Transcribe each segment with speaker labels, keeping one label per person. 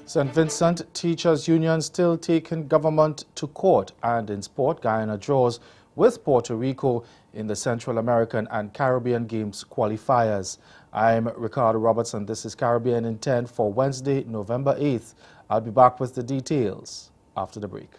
Speaker 1: St. Vincent Teachers Union still taking government to court, and in sport, Guyana draws with Puerto Rico in the Central American and Caribbean Games qualifiers. I'm Ricardo Robertson. This is Caribbean in 10 for Wednesday, November 8th. I'll be back with the details after the break.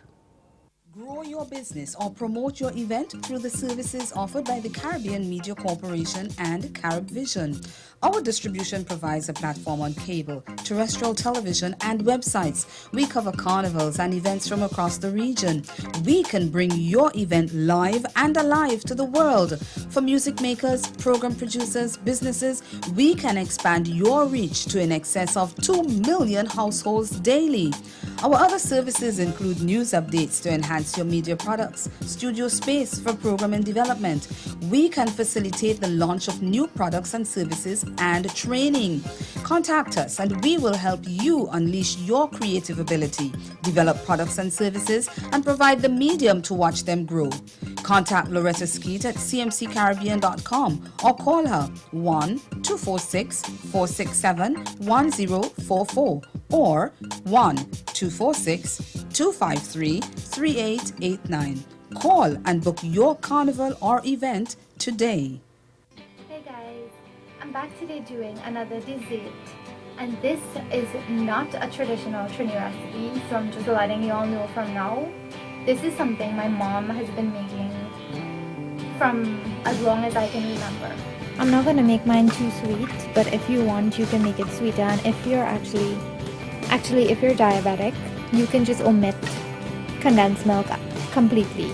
Speaker 2: Grow your business or promote your event through the services offered by the Caribbean Media Corporation and CaribVision. Our distribution provides a platform on cable, terrestrial television, and websites. We cover carnivals and events from across the region. We can bring your event live and alive to the world. For music makers, program producers, businesses, we can expand your reach to in excess of 2 million households daily. Our other services include news updates to enhance your media products, studio space for program and development. We can facilitate the launch of new products and services and training. Contact us and we will help you unleash your creative ability, develop products and services, and provide the medium to watch them grow. Contact Loretta Skeet at cmccaribbean.com or call her 1-246-467-1044 or 1-246-253-3889. Call and book your carnival or event today.
Speaker 3: Hey guys, I'm back today doing another dessert, and this is not a traditional Trini recipe, so I'm just letting you all know from now. This is something my mom has been making from as long as I can remember.
Speaker 4: I'm not gonna make mine too sweet, but if you want, you can make it sweeter. And if you're actually if you're diabetic, you can just omit condensed milk completely.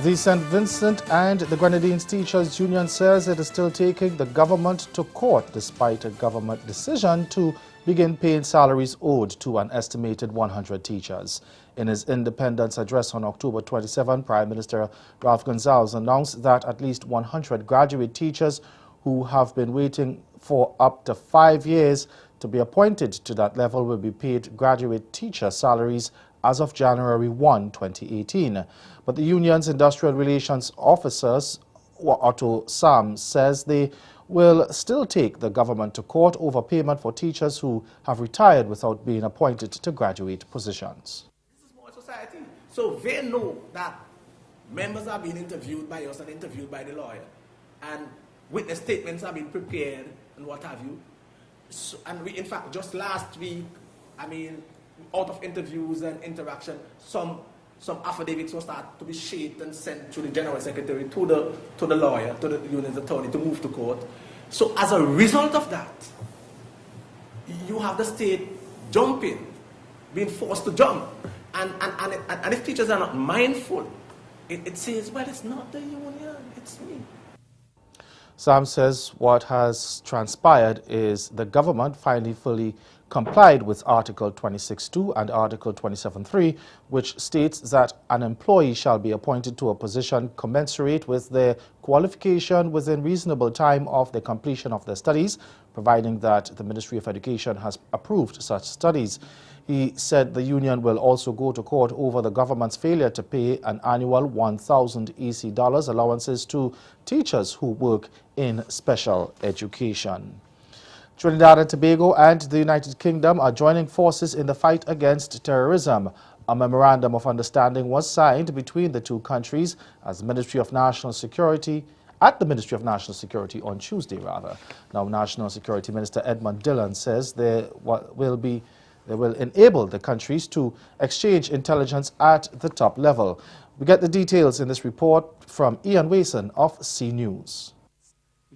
Speaker 1: The St. Vincent and the Grenadines Teachers Union says it is still taking the government to court despite a government decision to begin paying salaries owed to an estimated 100 teachers. In his independence address on October 27, Prime Minister Ralph Gonsalves announced that at least 100 graduate teachers who have been waiting for up to 5 years to be appointed to that level will be paid graduate teacher salaries as of January 1, 2018. But the union's industrial relations officers, Otto Sam, says they will still take the government to court over payment for teachers who have retired without being appointed to graduate positions.
Speaker 5: This is more society. So they know that members are being interviewed by us and interviewed by the lawyer. And witness statements are being prepared and what have you. So, and we, in fact, just last week, out of interviews and interaction, some affidavits will start to be shaped and sent to the General Secretary, to the lawyer, to the union's attorney to move to court. So as a result of that, you have the state jumping, being forced to jump. And if teachers are not mindful, it says, well, it's not the union, it's me.
Speaker 1: Sam says what has transpired is the government finally fully complied with Article 26.2 and Article 27.3, which states that an employee shall be appointed to a position commensurate with their qualification within reasonable time of the completion of their studies, providing that the Ministry of Education has approved such studies. He said the union will also go to court over the government's failure to pay an annual 1,000 EC dollars allowances to teachers who work in special education. Trinidad and Tobago and the United Kingdom are joining forces in the fight against terrorism. A memorandum of understanding was signed between the two countries at the Ministry of National Security on Tuesday. Now, National Security Minister Edmund Dillon says they will enable the countries to exchange intelligence at the top level. We get the details in this report from Ian Wason of CNews.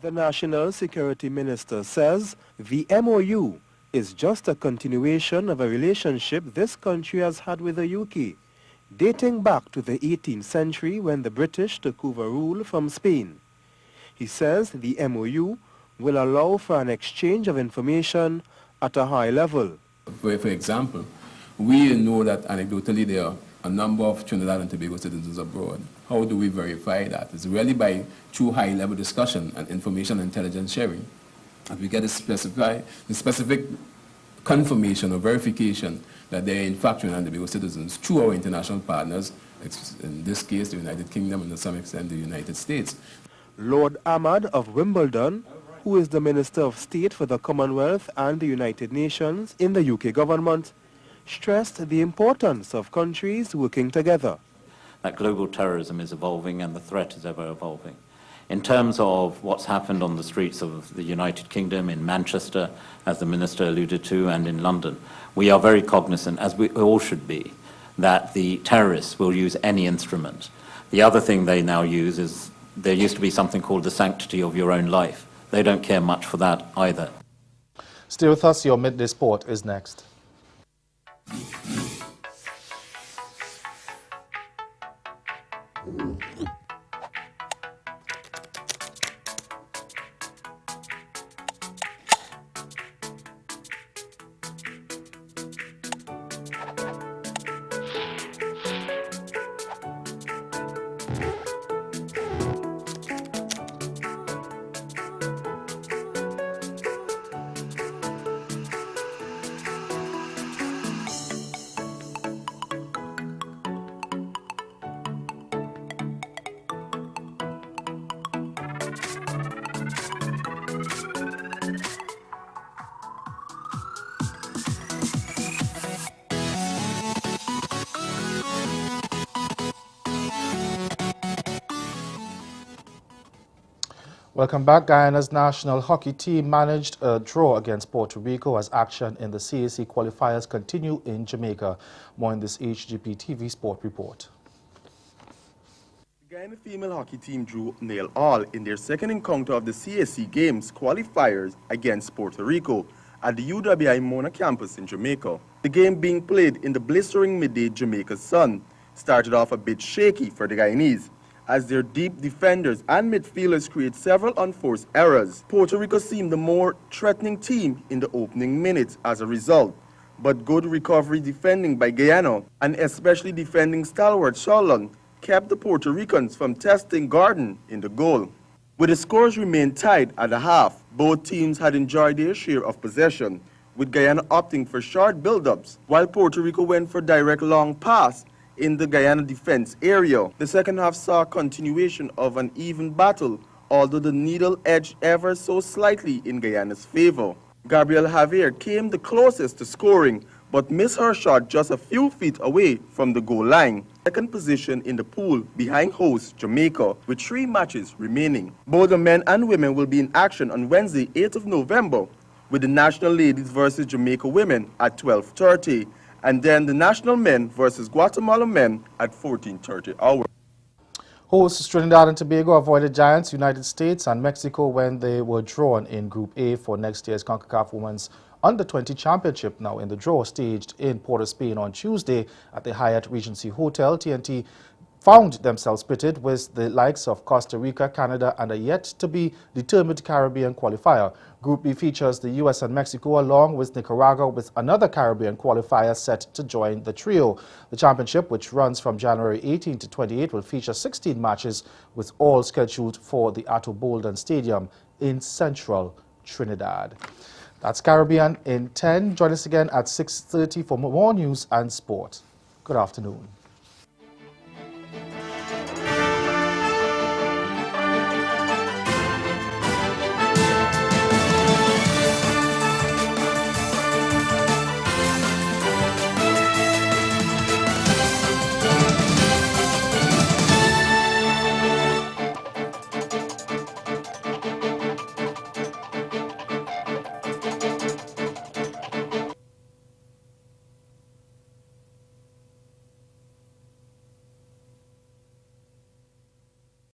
Speaker 6: The National Security Minister says the MOU is just a continuation of a relationship this country has had with the UK, dating back to the 18th century when the British took over rule from Spain. He says the MOU will allow for an exchange of information at a high level.
Speaker 7: For example, we know that anecdotally there are a number of Trinidad and Tobago citizens abroad. How do we verify that? It's really by through high-level discussion and information and intelligence sharing. And we get the specific confirmation or verification that they are in fact Trinidad and Tobago citizens through our international partners, in this case the United Kingdom and to some extent the United States.
Speaker 6: Lord Ahmad of Wimbledon, who is the Minister of State for the Commonwealth and the United Nations in the UK government, stressed the importance of countries working together.
Speaker 8: That global terrorism is evolving and the threat is ever evolving. In terms of what's happened on the streets of the United Kingdom, in Manchester, as the Minister alluded to, and in London, we are very cognizant, as we all should be, that the terrorists will use any instrument. The other thing they now use is, there used to be something called the sanctity of your own life. They don't care much for that either.
Speaker 1: Stay with us, your Midday Sport is next. Welcome back. Guyana's national hockey team managed a draw against Puerto Rico as action in the CAC qualifiers continue in Jamaica. More in this HGP TV Sport report.
Speaker 9: The Guyana female hockey team drew 0-0 in their second encounter of the CAC Games qualifiers against Puerto Rico at the UWI Mona campus in Jamaica. The game, being played in the blistering midday Jamaica sun, started off a bit shaky for the Guyanese, as their deep defenders and midfielders create several unforced errors. Puerto Rico seemed the more threatening team in the opening minutes as a result, but good recovery defending by Guyana, and especially defending stalwart Charlon, kept the Puerto Ricans from testing Garden in the goal. With the scores remained tied at the half, both teams had enjoyed their share of possession, with Guyana opting for short build-ups, while Puerto Rico went for direct long pass in the Guyana defense area. The second half saw a continuation of an even battle, although the needle edged ever so slightly in Guyana's favor. Gabrielle Javier came the closest to scoring, but missed her shot just a few feet away from the goal line. Second position in the pool behind host Jamaica, with 3 matches remaining. Both the men and women will be in action on Wednesday, 8th of November, with the national ladies versus Jamaica women at 12:30. And then the national men versus Guatemala men at 14:30 hours.
Speaker 1: Hosts Trinidad and Tobago avoided giants United States and Mexico when they were drawn in Group A for next year's CONCACAF Women's Under-20 Championship. Now in the draw staged in Port of Spain on Tuesday at the Hyatt Regency Hotel, TNT found themselves pitted with the likes of Costa Rica, Canada, and a yet-to-be-determined Caribbean qualifier. Group B features the U.S. and Mexico, along with Nicaragua, with another Caribbean qualifier set to join the trio. The championship, which runs from January 18 to 28, will feature 16 matches, with all scheduled for the Atto Bolden Stadium in central Trinidad. That's Caribbean in 10. Join us again at 6:30 for more news and sport. Good afternoon.